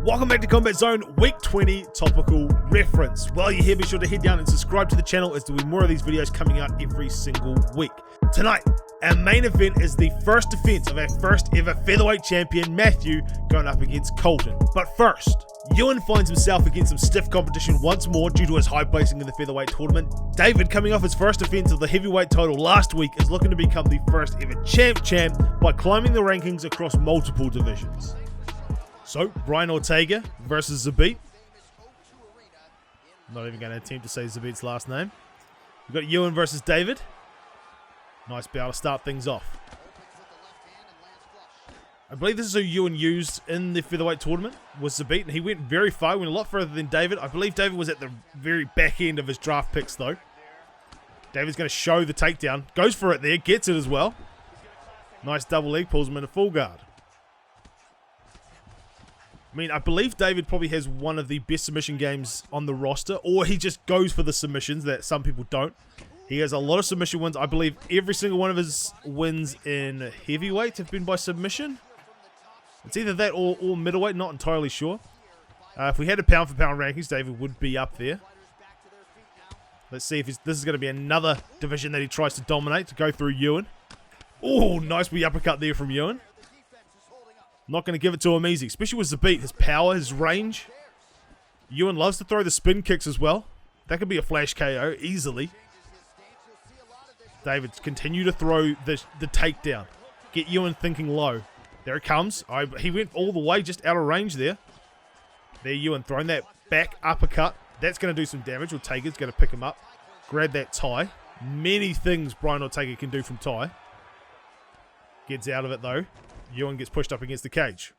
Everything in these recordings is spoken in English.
Welcome back to Combat Zone Week 20 Topical Reference. While you're here, be sure to head down and subscribe to the channel as there'll be more of these videos coming out every single week. Tonight, our main event is the first defense of our first ever featherweight champion, Matthew, going up against Colton. But first, Ewan finds himself against some stiff competition once more due to his high placing in the featherweight tournament. David, coming off his first defense of the heavyweight title last week, is looking to become the first ever champ by climbing the rankings across multiple divisions. So, Brian Ortega versus Zabit. Not even going to attempt to say Zabit's last name. We've got Ewan versus David. Nice bout to start things off. I believe this is who Ewan used in the featherweight tournament, was Zabit, and he went very far, went a lot further than David. I believe David was at the very back end of his draft picks, though. David's going to show the takedown. Goes for it there, gets it as well. Nice double leg, pulls him into full guard. I mean, I believe David probably has one of the best submission games on the roster, or he just goes for the submissions that some people don't. He has a lot of submission wins. I believe every single one of his wins in heavyweight have been by submission. It's either that or middleweight, not entirely sure. If we had a pound for pound rankings, David would be up there. Let's see if this is going to be another division that he tries to dominate to go through Ewan. Oh, nice wee uppercut there from Ewan. Not going to give it to him easy, especially with Zabit, his power, his range. Ewan loves to throw the spin kicks as well. That could be a flash KO easily. David, continue to throw the takedown. Get Ewan thinking low. There it comes. He went all the way, just out of range there. There, Ewan throwing that back uppercut. That's going to do some damage. Ortega's going to pick him up. Grab that tie. Many things Brian Ortega can do from tie. Gets out of it though. Ewan gets pushed up against the cage.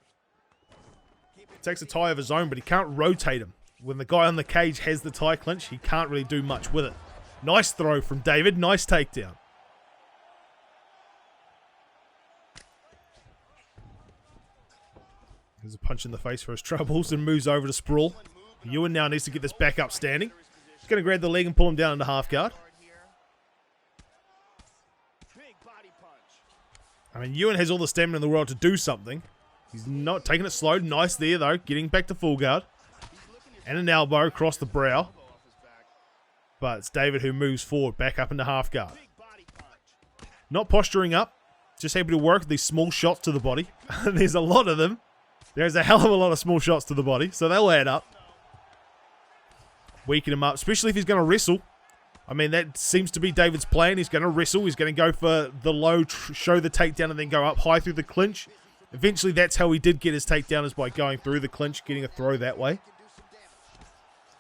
Takes a tie of his own, but he can't rotate him. When the guy on the cage has the tie clinch, he can't really do much with it. Nice throw from David. Nice takedown. There's a punch in the face for his troubles and moves over to sprawl. Ewan now needs to get this back up standing. He's going to grab the leg and pull him down into half guard. I mean, Ewan has all the stamina in the world to do something. He's not taking it slow. Nice there, though. Getting back to full guard. And an elbow across the brow. But it's David who moves forward, back up into half guard. Not posturing up. Just able to work these small shots to the body. There's a lot of them. There's a hell of a lot of small shots to the body. So they'll add up. Weaken him up, especially if he's going to wrestle. I mean, that seems to be David's plan. He's going to wrestle. He's going to go for the low, show the takedown, and then go up high through the clinch. Eventually, that's how he did get his takedown, is by going through the clinch, getting a throw that way.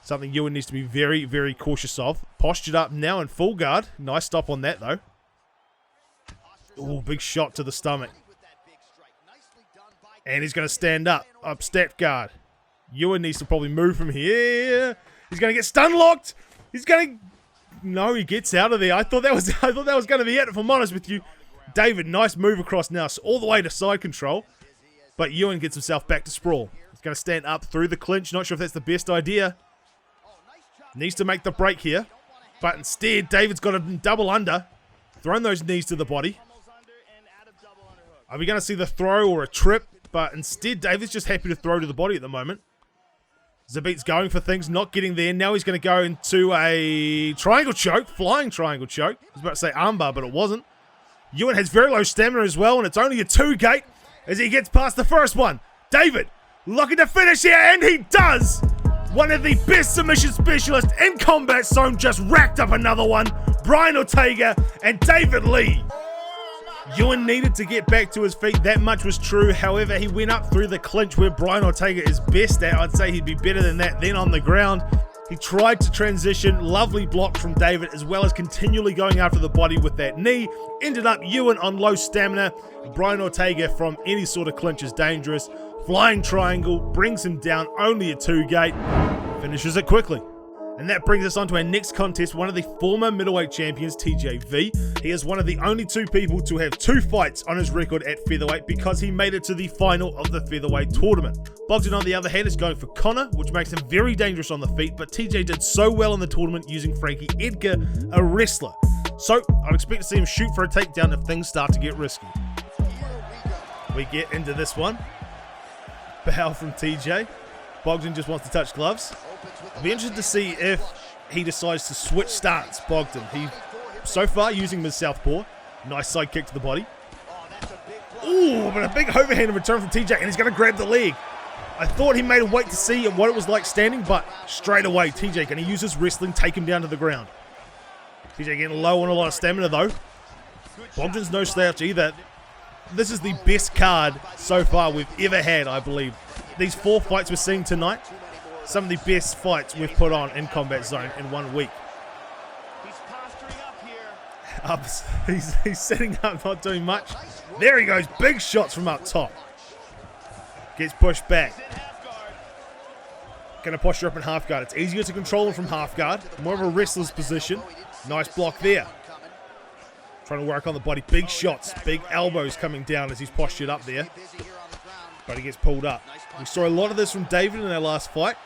Something Ewan needs to be very, very cautious of. Postured up now in full guard. Nice stop on that, though. Oh, big shot to the stomach. And he's going to stand up step guard. Ewan needs to probably move from here. He's going to get stun locked. He's going to... No, he gets out of there. I thought that was going to be it, if I'm honest with you. David, nice move across now, so all the way to side control. But Ewan gets himself back to sprawl. He's going to stand up through the clinch. Not sure if that's the best idea. Needs to make the break here. But instead, David's got a double under. Thrown those knees to the body. Are we going to see the throw or a trip? But instead, David's just happy to throw to the body at the moment. Zabit's going for things, not getting there. Now he's going to go into a triangle choke, flying triangle choke. I was about to say armbar, but it wasn't. Ewan has very low stamina as well, and it's only a 2-gate as he gets past the first one. David looking to finish here, and he does! One of the best submission specialists in Combat Zone just racked up another one. Brian Ortega and David Lee. Ewan needed to get back to his feet, that much was true. However, he went up through the clinch where Brian Ortega is best at. I'd say he'd be better than that then on the ground. He tried to transition, lovely block from David, as well as continually going after the body with that knee. Ended up Ewan on low stamina. Brian Ortega from any sort of clinch is dangerous. Flying triangle, brings him down, only a 2-gate. Finishes it quickly. And that brings us on to our next contest, one of the former middleweight champions, TJV. He is one of the only 2 people to have 2 fights on his record at featherweight because he made it to the final of the featherweight tournament. Bogdan, on the other hand, is going for Connor, which makes him very dangerous on the feet, but TJ did so well in the tournament using Frankie Edgar, a wrestler. So, I'd expect to see him shoot for a takedown if things start to get risky. We get into this one. Bow from TJ. Bogdan just wants to touch gloves. I'll be interested to see if he decides to switch stance, Bogdan. He, so far, using him as southpaw. Nice side kick to the body. Ooh, but a big overhand return from TJ, and he's going to grab the leg. I thought he made a wait to see what it was like standing, but straight away, TJ going to use his wrestling, take him down to the ground. TJ getting low on a lot of stamina, though. Bogdan's no slouch either. This is the best card so far we've ever had, I believe. These 4 fights we're seeing tonight, some of the best fights we've put on in Combat Zone in 1 week. He's posturing up here. He's setting up, not doing much. There he goes, big shots from up top. Gets pushed back. Going to posture up in half guard. It's easier to control him from half guard. More of a wrestler's position. Nice block there. Trying to work on the body. Big shots. Big elbows coming down as he's postured up there. But he gets pulled up. We saw a lot of this from David in our last fight.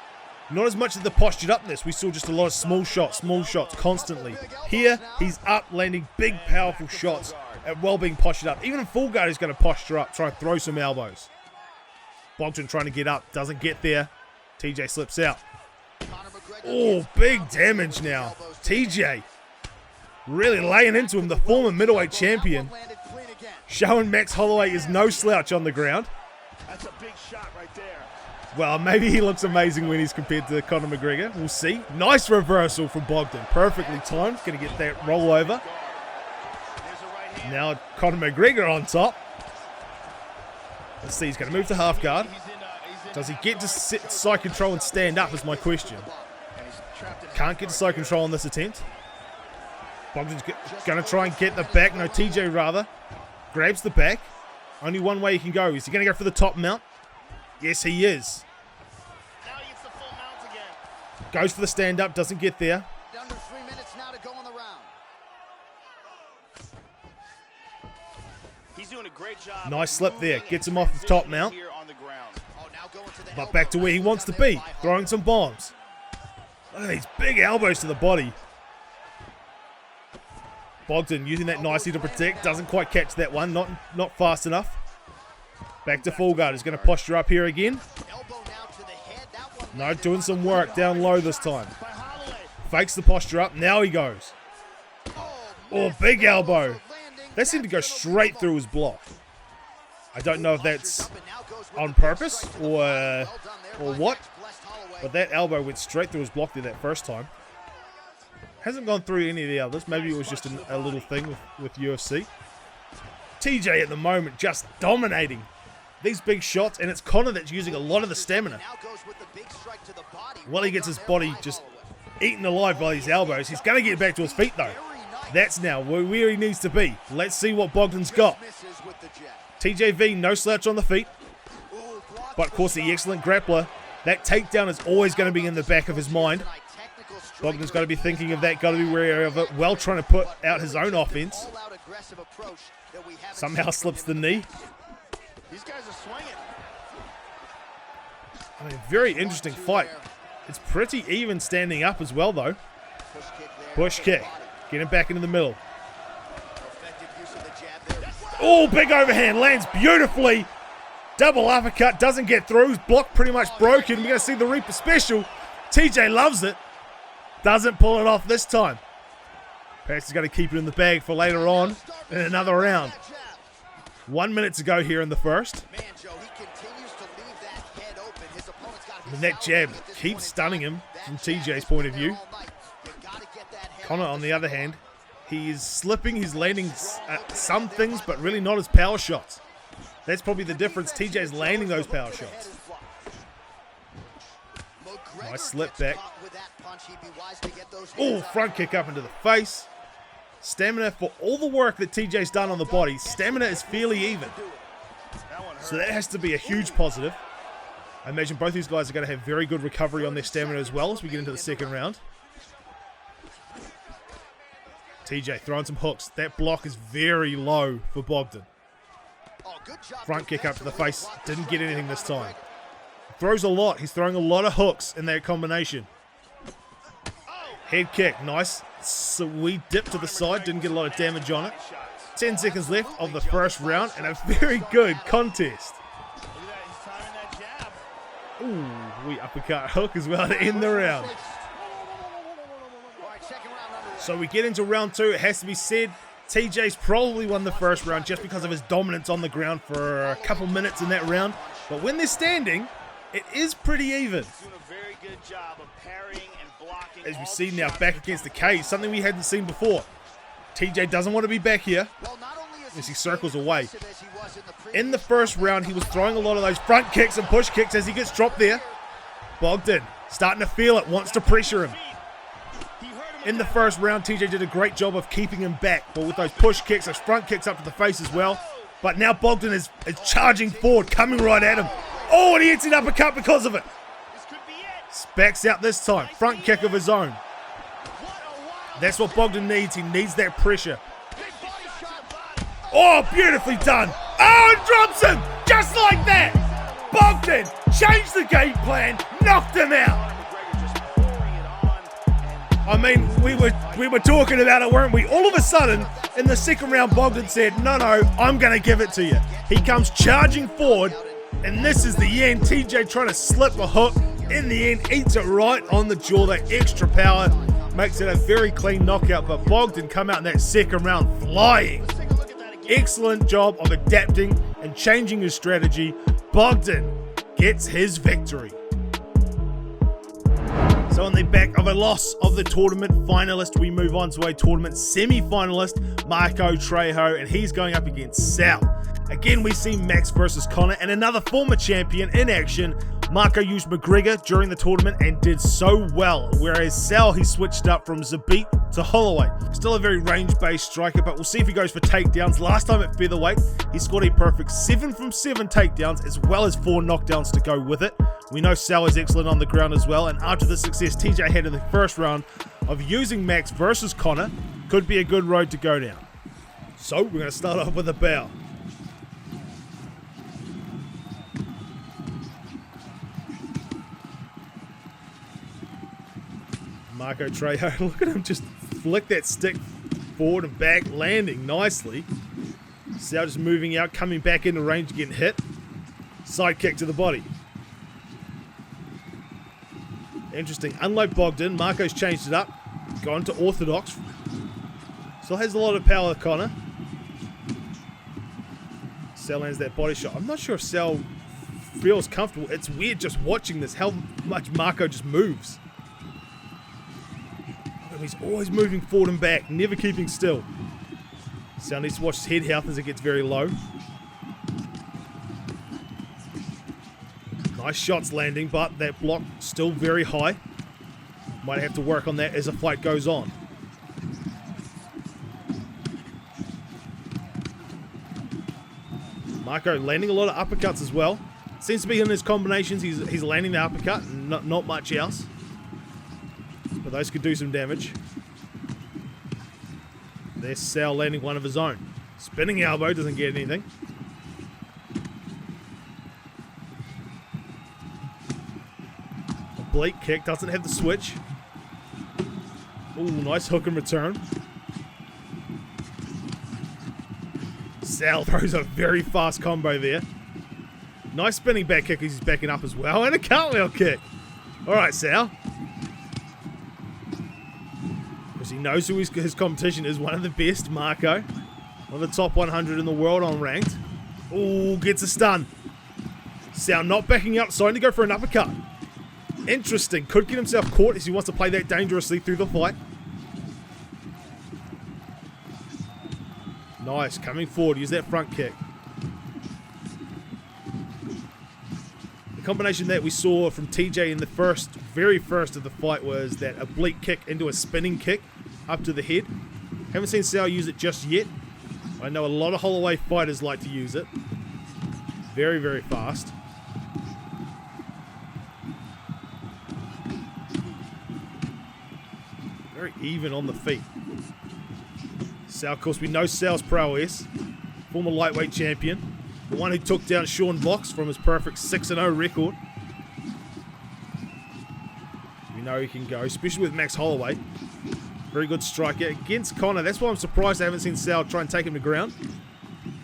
Not as much of the postured upness. We saw just a lot of small shots constantly. Here, he's up, landing big, powerful shots at well being postured up. Even in full guard, he's going to posture up, try and throw some elbows. Bogdan trying to get up. Doesn't get there. TJ slips out. Oh, big damage now. TJ really laying into him, the former middleweight champion. Showing Max Holloway is no slouch on the ground. That's a big shot right there. Well, maybe he looks amazing when he's compared to Conor McGregor. We'll see. Nice reversal from Bogdan. Perfectly timed. Going to get that rollover. Now Conor McGregor on top. Let's see. He's going to move to half guard. Does he get to sit side control and stand up is my question. Can't get to side control on this attempt. Bogdan's going to try and get the back. No, TJ rather. Grabs the back. Only one way he can go. Is he going to go for the top mount? Yes, he is. Now he gets the full mount again. Goes for the stand up. Doesn't get there. Under 3 minutes now to go on the round. He's doing a great job. Nice slip there. Gets him off the top mount. But back to where he wants to be. Throwing some bombs. Look at these big elbows to the body. Bogdan using that nicely to protect. Doesn't quite catch that one. Not fast enough. Back to full guard. He's going to posture up here again. No, doing some work down low this time. Fakes the posture up. Now he goes. Oh, big elbow. That seemed to go straight through his block. I don't know if that's on purpose or what. But that elbow went straight through his block there that first time. Hasn't gone through any of the others. Maybe it was just a little thing with UFC. TJ at the moment just dominating these big shots, and it's Conor that's using a lot of the stamina. While he gets his body just eaten alive by these elbows, he's going to get back to his feet though. That's now where he needs to be. Let's see what Bogdan's got. TJV, no slouch on the feet. But of course, the excellent grappler. That takedown is always going to be in the back of his mind. Bogdan's got to be thinking of that, got to be wary of it, while trying to put out his own offense. Somehow slips the knee. These guys are swinging. I mean, very interesting fight. It's pretty even standing up as well, though. Push kick. Get him back into the middle. Oh, big overhand. Lands beautifully. Double uppercut. Doesn't get through. His block pretty much broken. We're going to see the Reaper special. TJ loves it. Doesn't pull it off this time. Perhaps he's going to keep it in the bag for later on in another round. 1 minute to go here in the first. And that jab keeps stunning him from TJ's point of view. Conor, on the other hand, he is slipping. He's landing some things, but really not his power shots. That's probably the difference. TJ's landing those power shots. Nice slip back. Oh, front kick up into the face. Stamina, for all the work that TJ's done on the body, stamina is fairly even. So that has to be a huge positive. I imagine both these guys are going to have very good recovery on their stamina as well as we get into the second round. TJ throwing some hooks. That block is very low for Bogdan. Front kick up to the face. Didn't get anything this time. Throws a lot. He's throwing a lot of hooks in that combination. Head kick. Nice. Sweet dip to the side. Didn't get a lot of damage on it. 10 seconds left of the first round and a very good contest. Ooh, we uppercut hook as well to end the round. All right, second round underway. So we get into round 2. It has to be said, TJ's probably won the first round just because of his dominance on the ground for a couple minutes in that round. But when they're standing, it is pretty even. Doing a very good job of parrying and blocking. As we all see the now shots. back against the cage, something we hadn't seen before. TJ doesn't want to be back here Well, not only is as he circles away. as he was In the first round, he was throwing a lot of those front kicks and push kicks as he gets dropped there. Bogdan starting to feel it, wants to pressure him. He hurt him In the first round, TJ did a great job of keeping him back, but with those push kicks, those front kicks up to the face as well. But now Bogdan is charging forward, coming right at him. Oh, and he hits an uppercut because of it. This could be it. Backs out this time, front kick of his own. What a wild That's what Bogdan needs. He needs that pressure. big body shot. Oh, beautifully done. Oh, and drops him just like that. Bogdan changed the game plan, knocked him out. McGregor just pouring it on. I mean, we were talking about it, weren't we? All of a sudden, in the second round, Bogdan said, no, I'm going to give it to you. He comes charging forward, and this is the end. TJ trying to slip a hook. In the end, eats it right on the jaw. That extra power makes it a very clean knockout, but Bogdan come out in that second round flying. Let's take a look at that again. Excellent job of adapting and changing his strategy. Bogdan gets his victory. So on the back of a loss of the tournament finalist, we move on to a tournament semi-finalist, Marco Trejo, and he's going up against Sal. Again, we see Max versus Connor and another former champion in action. Marco used McGregor during the tournament and did so well, whereas Sal, he switched up from Zabit to Holloway. Still a very range-based striker, but we'll see if he goes for takedowns. Last time at featherweight, he scored a perfect 7 from 7 takedowns, as well as 4 knockdowns to go with it. We know Sal is excellent on the ground as well, and after the success TJ had in the first round of using Max versus Connor, could be a good road to go down. So, we're going to start off with a bow. Marco Trejo, look at him just flick that stick forward and back, landing nicely. Sal just moving out, coming back into range, getting hit. Side kick to the body. Interesting. Unlike Bogdan, Marco's changed it up, gone to orthodox. Still has a lot of power, Connor. Sal lands that body shot. I'm not sure if Sal feels comfortable. It's weird just watching this, how much Marco just moves. He's always moving forward and back, never keeping still. Sal needs to watch his head health as it gets very low. Nice shots landing, but that block still very high. Might have to work on that as the fight goes on. Marco landing a lot of uppercuts as well. Seems to be in his combinations, he's landing the uppercut and not much else. But those could do some damage. There's Sal landing one of his own. Spinning elbow, doesn't get anything. Oblique kick, doesn't have the switch. Ooh, nice hook and return. Sal throws a very fast combo there. Nice spinning back kick as he's backing up as well. And a cartwheel kick. Alright, Sal. Because he knows who his competition is. One of the best, Marco. One of the top 100 in the world on ranked. Ooh, gets a stun. Sal not backing up, starting to go for an uppercut. Interesting. Could get himself caught as he wants to play that dangerously through the fight. Nice. Coming forward. Use that front kick. The combination that we saw from TJ in the very first of the fight was that oblique kick into a spinning kick up to the head. Haven't seen Sal use it just yet. I know a lot of Holloway fighters like to use it. Very, very fast. Very even on the feet. Sal, of course, we know Sal's prowess. Former lightweight champion. The one who took down Sean Box from his perfect 6-0 record. We know he can go, especially with Max Holloway. Very good striker. Against Connor, that's why I'm surprised I haven't seen Sal try and take him to ground.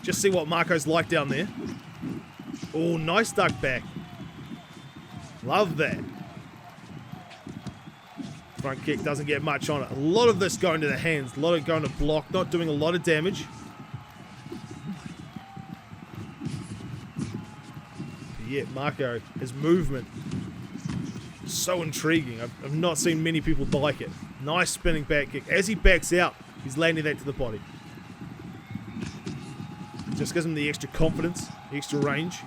Just see what Marco's like down there. Oh, nice duck back. Love that. Front kick doesn't get much on it. A lot of this going to the hands. A lot of going to block. Not doing a lot of damage. But yeah, Marco, his movement, so intriguing. I've not seen many people like it. Nice spinning back kick. As he backs out, he's landing that to the body. Just gives him the extra confidence, the extra range.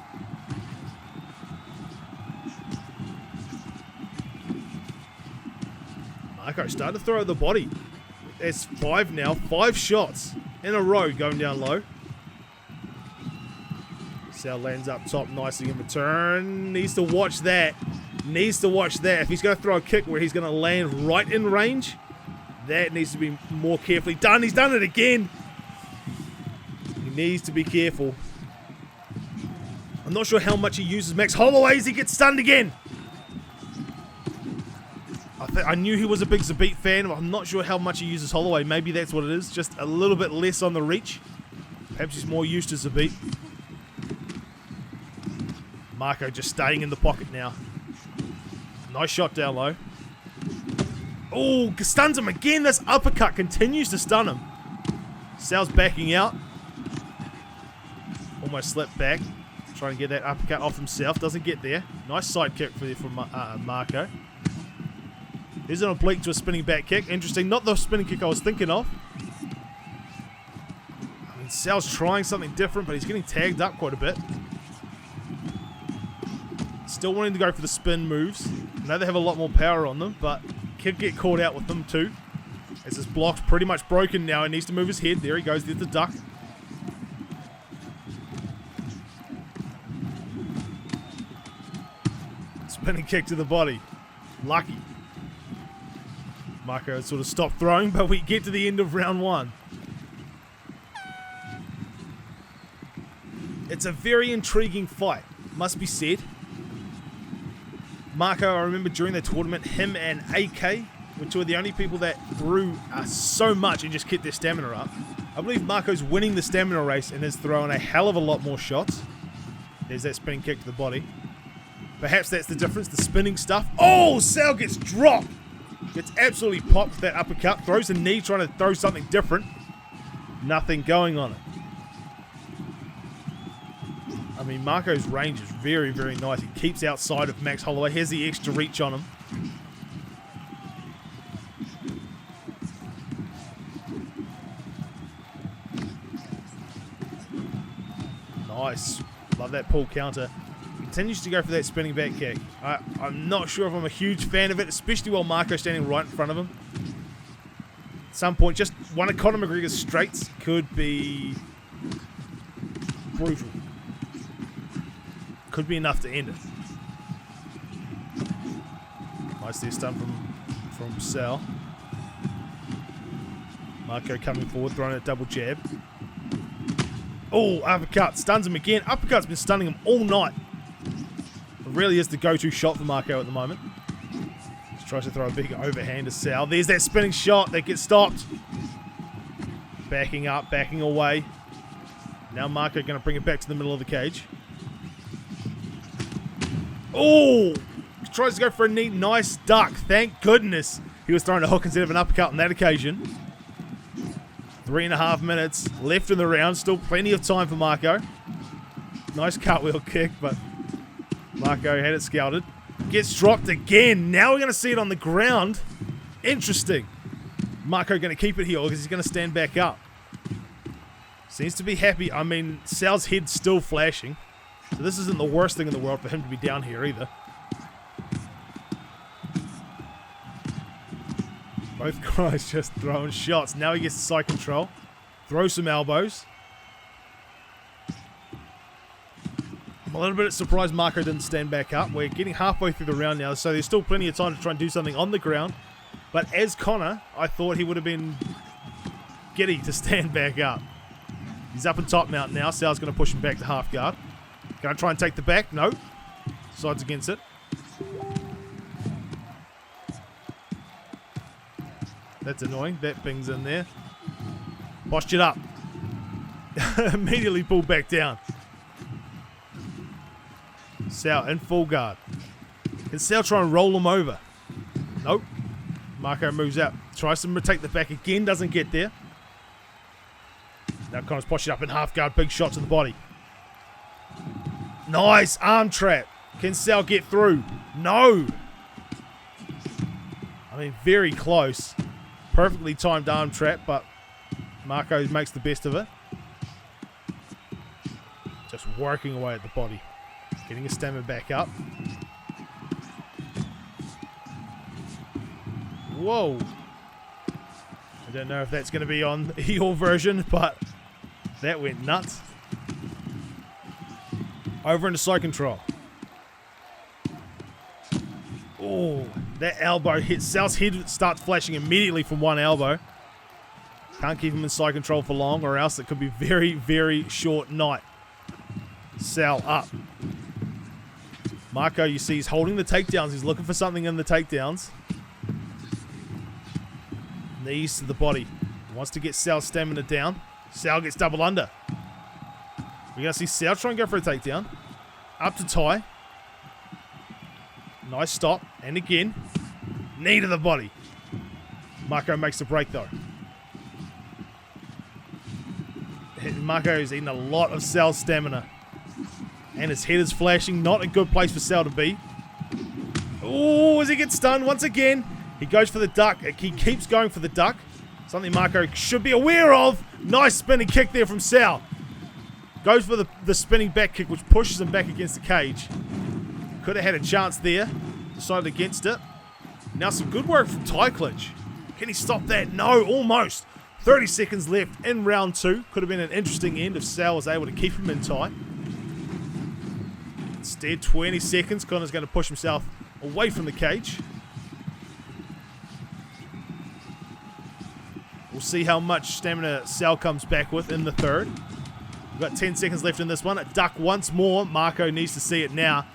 Marco starting to throw at the body. There's 5 now. 5 shots in a row going down low. Sal lands up top nicely in return. Needs to watch that. Needs to watch that. If he's going to throw a kick where he's going to land right in range, that needs to be more carefully done. He's done it again. He needs to be careful. I'm not sure how much he uses Max Holloway as he gets stunned again. I knew he was a big Zabit fan. I'm not sure how much he uses Holloway. Maybe that's what it is. Just a little bit less on the reach. Perhaps he's more used to Zabit. Marco just staying in the pocket now. Nice shot down low. Oh, stuns him again. This uppercut continues to stun him. Sal's backing out. Almost slipped back. Trying to get that uppercut off himself. Doesn't get there. Nice side kick from Marco. Here's an oblique to a spinning back kick. Interesting. Not the spinning kick I was thinking of. I mean, Sal's trying something different, but he's getting tagged up quite a bit. Still wanting to go for the spin moves. I know they have a lot more power on them, but could get caught out with them too. As his block's pretty much broken now. He needs to move his head. There he goes. There's the duck. Spinning kick to the body. Lucky. Marco sort of stopped throwing, but we get to the end of round 1. It's a very intriguing fight, must be said. Marco, I remember during the tournament, him and AK were 2 of the only people that grew so much and just kept their stamina up. I believe Marco's winning the stamina race and has thrown a hell of a lot more shots. There's that spinning kick to the body. Perhaps that's the difference, the spinning stuff. Oh, Sal gets dropped. Gets absolutely popped with that uppercut. Throws a knee trying to throw something different. Nothing going on it. I mean, Marco's range is very, very nice. He keeps outside of Max Holloway. Has the extra reach on him. Nice. Love that pull counter. Continues to go for that spinning back kick. I'm not sure if I'm a huge fan of it, especially while Marco's standing right in front of him. At some point, just one of Conor McGregor's straights could be brutal. Could be enough to end it. Nice there stun from Sal. Marco coming forward, throwing a double jab. Oh, uppercut. Stuns him again. Uppercut's been stunning him all night. It really is the go-to shot for Marco at the moment. Just tries to throw a big overhand to Sal. There's that spinning shot that gets stopped. Backing up, backing away. Now Marco going to bring it back to the middle of the cage. Oh! Tries to go for a neat, nice duck. Thank goodness he was throwing a hook instead of an uppercut on that occasion. 3.5 minutes left in the round. Still plenty of time for Marco. Nice cartwheel kick, but Marco had it scouted. Gets dropped again. Now we're going to see it on the ground. Interesting. Marco going to keep it here because he's going to stand back up. Seems to be happy. I mean, Sal's head's still flashing. So this isn't the worst thing in the world for him to be down here either. Both guys just throwing shots. Now he gets side control. Throw some elbows. I'm a little bit surprised Marco didn't stand back up. We're getting halfway through the round now, so there's still plenty of time to try and do something on the ground. But as Conor, I thought he would have been giddy to stand back up. He's up in top mount now. Sal's going to push him back to half guard. Going to try and take the back? No. Sides against it. That's annoying. That ping's in there. Postured up. Immediately pulled back down. Sal in full guard. Can Sal try and roll him over? Nope. Marco moves out. Tries to take the back again. Doesn't get there. Now Connor's pushing up in half guard. Big shot to the body. Nice arm trap. Can Sal get through? No. I mean, very close. Perfectly timed arm trap, but Marco makes the best of it. Just working away at the body. Getting his stamina back up. Whoa. I don't know if that's going to be on your version, but that went nuts. Over into side control. Oh, that elbow hits. Sal's head starts flashing immediately from one elbow. Can't keep him in side control for long, or else it could be very, very short night. Sal up. Marco, you see, he's holding the takedowns. He's looking for something in the takedowns. Knees to the body. Wants to get Sal's stamina down. Sal gets double under. We're going to see Sal try and go for a takedown. Up to tie. Nice stop. And again. Knee to the body. Marco makes the break though. Marco is eating a lot of Sal's stamina. And his head is flashing. Not a good place for Sal to be. Oh, as he gets stunned once again. He goes for the duck. He keeps going for the duck. Something Marco should be aware of. Nice spinning kick there from Sal. Goes for the spinning back kick, which pushes him back against the cage. Could have had a chance there. Decided against it. Now some good work from Ty Clinch. Can he stop that? No, almost. 30 seconds left in round 2. Could have been an interesting end if Sal was able to keep him in tie. Instead, 20 seconds. Connor's going to push himself away from the cage. We'll see how much stamina Sal comes back with in the third. We've got 10 seconds left in this one. A duck once more. Marco needs to see it now.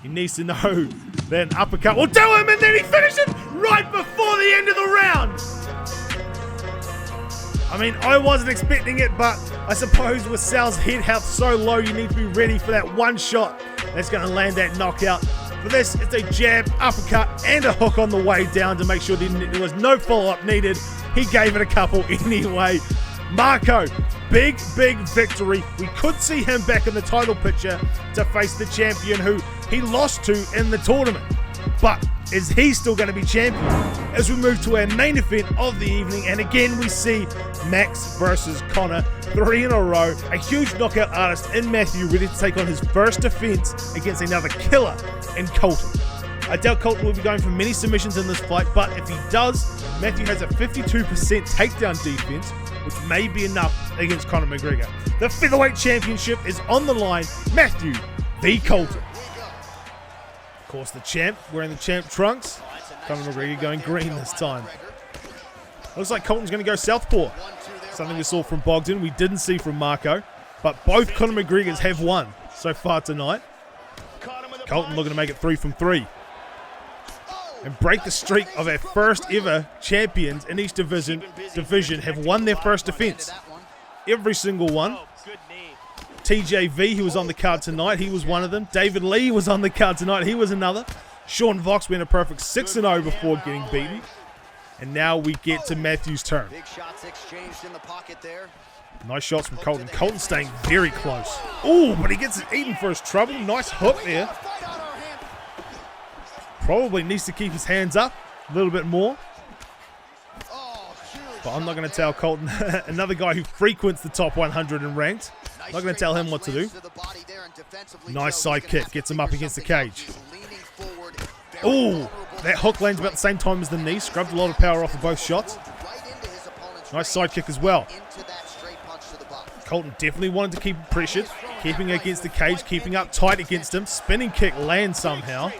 He needs to know that an uppercut will do him, and then he finishes right before the end of the round. I mean, I wasn't expecting it, but I suppose with Sal's head health so low, you need to be ready for that one shot that's going to land that knockout. For this, it's a jab, uppercut, and a hook on the way down to make sure there was no follow-up needed. He gave it a couple anyway. Marco, big, big victory. We could see him back in the title picture to face the champion who he lost to in the tournament. But is he still going to be champion? As we move to our main event of the evening, and again we see Max versus Connor, 3 in a row. A huge knockout artist in Matthew, ready to take on his first defense against another killer in Colton. I doubt Colton will be going for many submissions in this fight, but if he does, Matthew has a 52% takedown defense, which may be enough against Conor McGregor. The featherweight championship is on the line. Matthew v. Colton. Of course, the champ wearing the champ trunks. Conor McGregor going green this time. Looks like Colton's going to go southpaw. Something we saw from Bogdan, we didn't see from Marco. But both Conor McGregors have won so far tonight. Colton looking to make it 3 from 3. And break the streak of our first ever champions in each division have won their first defense. Every single one. TJV, who was on the card tonight, he was one of them. David Lee was on the card tonight, he was another. Sean Vox went a perfect 6-0 before getting beaten. And now we get to Matthew's turn. Big shots exchanged in the pocket there. Nice shots from Colton. Colton staying very close. Ooh, but he gets eaten for his trouble. Nice hook there. Probably needs to keep his hands up a little bit more. But I'm not going to tell Colton, another guy who frequents the top 100 in ranked. I'm not going to tell him what to do. Nice side kick. Gets him up against the cage. Ooh, that hook lands about the same time as the knee. Scrubbed a lot of power off of both shots. Nice side kick as well. Colton definitely wanted to keep him pressured. Keeping against the cage, keeping up tight against him. Spinning kick lands somehow.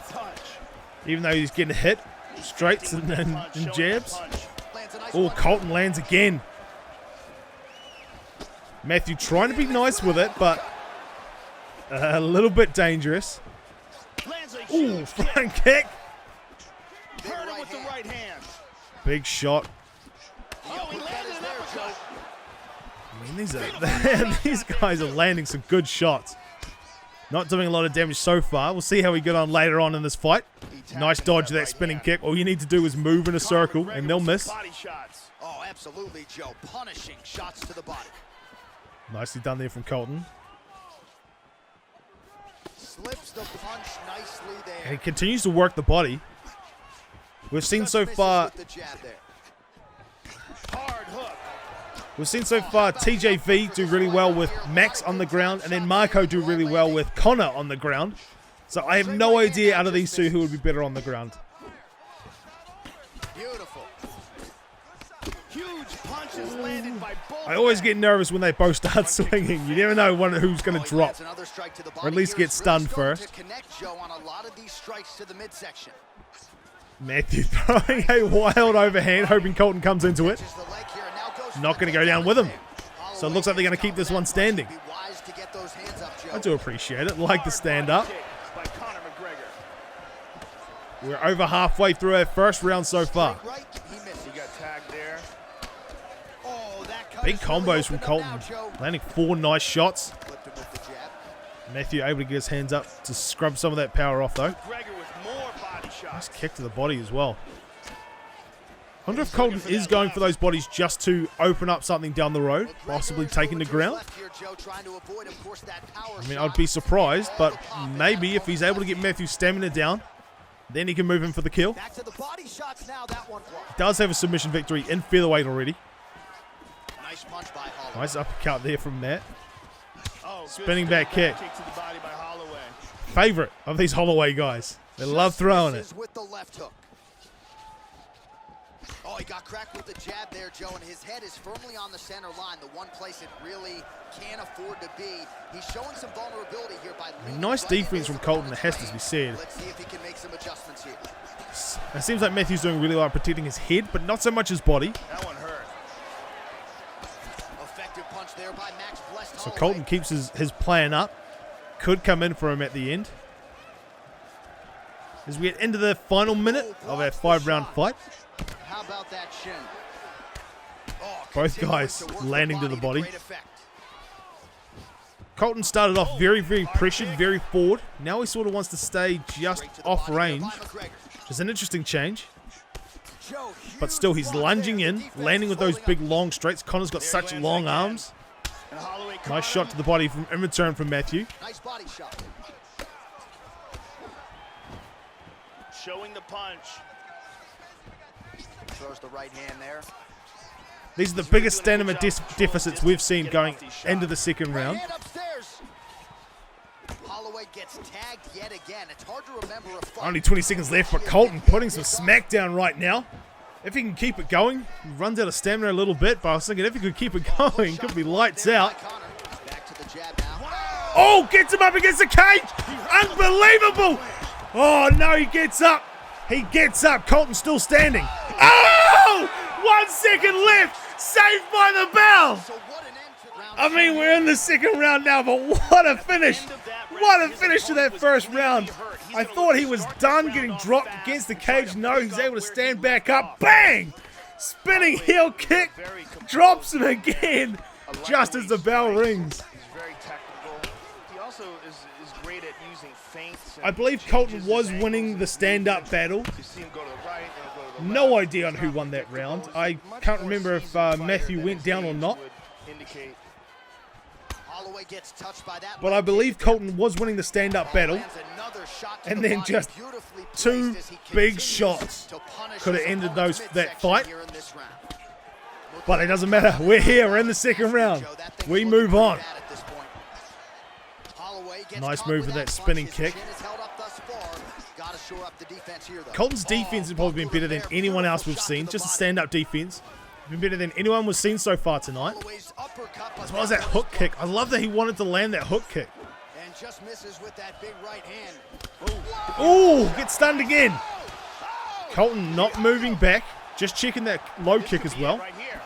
Even though he's getting hit. Straights and jabs. Oh, Colton lands again. Matthew trying to be nice with it, but a little bit dangerous. Ooh, front kick. Big shot. I mean, these guys are landing some good shots. Not doing a lot of damage so far. We'll see how we get on later on in this fight. Nice dodge of that spinning kick. All you need to do is move in a circle, and they'll miss. Body shots. Oh, absolutely, Joe. Punishing shots to the body. Nicely done there from Colton. Slips the punch nicely there. And he continues to work the body. We've seen so far... With the jab there. Hard hook. We've seen so far TJV do really well with Max on the ground, and then Marco do really well with Connor on the ground. So I have no idea out of these two who would be better on the ground. Beautiful. Huge punches landed by both. I always get nervous when they both start swinging. You never know who's going to drop. Another strike to the Or at least body. get stunned Really first. to connect Joe on a lot of these strikes to the midsection. Matthew throwing a wild overhand, hoping Colton comes into it. Catches the leg here and now goes for Not the going to go down with him. takedown. So it looks like they're going to keep this one standing. Be wise to get those hands up, Joe. I do appreciate it. Like the stand up. Kick by Conor McGregor. We're over halfway through our first round so far. Right, he missed. He got tagged there. Oh, that cut Big is really combos from opened up Colton. now, Joe. Landing 4 nice shots. Flipped him with the jab. Matthew able to get his hands up to scrub some of that power off though. McGregor with more body shots. Nice kick to the body as well. I wonder if Colton is going for those bodies just to open up something down the road, possibly taking the ground. I mean, I'd be surprised, but maybe if he's able to get Matthew's stamina down, then he can move in for the kill. Back to the body shots now. That one blocked. Does have a submission victory in featherweight already. Nice punch by Holloway. Nice uppercut there from Matt. Oh, good Spinning back kick. to the body by Holloway. Favorite of these Holloway guys. They love throwing it. Misses with the left hook. Oh, he got cracked with the jab there, Joe, and his head is firmly on the center line, the one place it really can't afford to be. He's showing some vulnerability here by leaning Nice right defense into from his Colton, it opponent's has to be range. said. Let's see if he can make some adjustments here. It seems like Matthew's doing really well at protecting his head, but not so much his body. That one hurt. Effective punch there by Max Blessed So Holloway. Colton keeps his plan up. Could come in for him at the end. As we get into the final minute of our 5-round fight. How about that shin? Oh, Both continuing guys to work landing to the body. great effect. Colton started off very, very pressured, very forward. Now he sort of wants to stay just Straight to the off body range. here by McGregor. It's an interesting change. Joe, But huge still, he's block lunging there. The in, defense landing is with those holding big up. long straights. Connor's got There he such lands long again. arms. And Holloway caught Nice shot him. to the body from in return from Matthew. Nice body shot. Showing the punch. Throws the right hand there. These are the biggest stamina deficits we've seen going into the second Right round. hand upstairs. Holloway gets tagged yet again. It's hard to remember a fight. Only 20 seconds left for Colton, putting some smackdown right now. If he can keep it going, he runs out of stamina a little bit, but I was thinking if he could keep it going, it could be lights out. Back to the jab now. Oh, gets him up against the cage! Unbelievable! Oh, no, he gets up. He gets up. Colton's still standing. Oh! 1 second left. Saved by the bell. So what an end to round I mean, we're in the second round now, but what a finish. What a finish to that first round. I thought he was done getting dropped against the cage. No, he's able to stand back up. Bang! Spinning heel kick. Drops him again just as the bell rings. He's very technical. He also is great at using feints. I believe Colton was winning the stand-up battle. You see him go to the right, then he'll go to the No left. idea on who won that round. I can't remember if Matthew went down or not. Indicate. Holloway gets touched by that. But I believe Colton was winning the stand-up battle. Lands another shot to And the then body, just beautifully two placed as he big continues shots to punish could have his ended opponent's that midsection fight. here in this round. But it doesn't matter. We're here. We're in the second round. Joe, that thing's We looking move pretty on. bad at this point. Holloway gets Nice caught move with with that punch. spinning His kick. chin is held up thus far. Gotta shore up the defense here, though. Colton's defense has probably been better than anyone else we've seen. Just a stand-up defense. Been better than anyone we've seen so far tonight. Holloway's uppercut, As well as that hook kick. I love that he wanted to land that hook kick. and just misses with that big right hand. Ooh, gets stunned again. Colton not moving back. Just checking that low kick as well. Right here.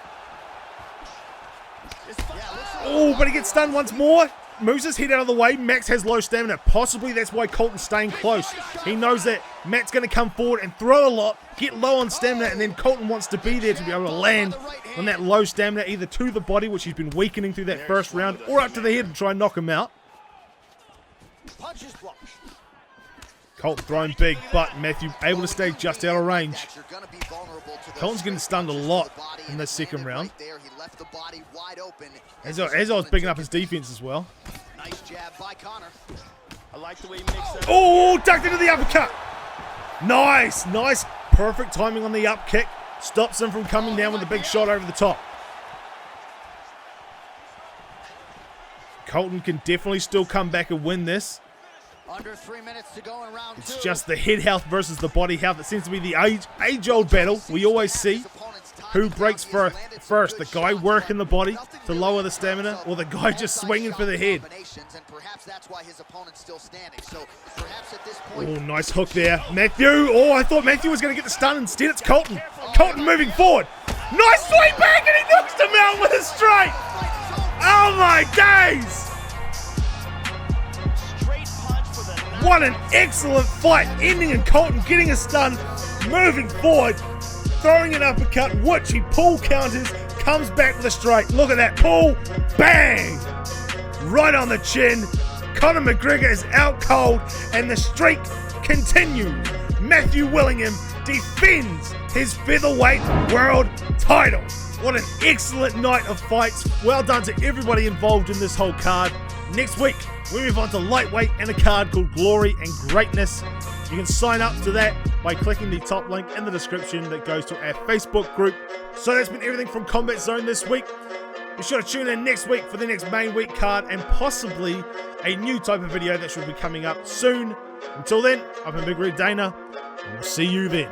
Oh, but he gets stunned once more. Moves his head out of the way. Max has low stamina. Possibly that's why Colton's staying close. He knows that Matt's going to come forward and throw a lot, get low on stamina, and then Colton wants to be there to be able to land on that low stamina, either to the body, which he's been weakening through that first round, or up to the head and try and knock him out. Punches blocked. Colton throwing big, but Matthew able to stay just out of range. You're gonna be vulnerable to those Colton's getting stunned a lot in the second round. right there. He left the body wide open. As I was picking up his defense as well. Nice jab by Connor. I like the way he mixed that. Oh, ducked into the uppercut. Nice, nice. Perfect timing on the up kick. Stops him from coming down with a big shot over the top. Colton can definitely still come back and win this. Under 3 minutes to go in round It's two. just the head health versus the body health. It seems to be the age-old battle. We always see who breaks first. The guy working the body to lower the stamina, or the guy just swinging for the head. And perhaps that's why his opponent's still standing. So perhaps at this Oh, point, nice hook there. Matthew. Oh, I thought Matthew was going to get the stun. Instead, it's Colton. Colton moving forward. Nice swing back, and he knocks him out with a straight. Oh, my days. What an excellent fight, ending in Colton getting a stun, moving forward, throwing an uppercut, which he pull counters, comes back with a straight. Look at that pull, bang! Right on the chin. Conor McGregor is out cold, and the streak continues. Matthew Willingham defends his featherweight world title. What an excellent night of fights. Well done to everybody involved in this whole card. Next week, we move on to lightweight and a card called Glory and Greatness. You can sign up to that by clicking the top link in the description that goes to our Facebook group. So that's been everything from Combat Zone this week. Be sure to tune in next week for the next main week card and possibly a new type of video that should be coming up soon. Until then, I've been Big Red Dana, and we'll see you then.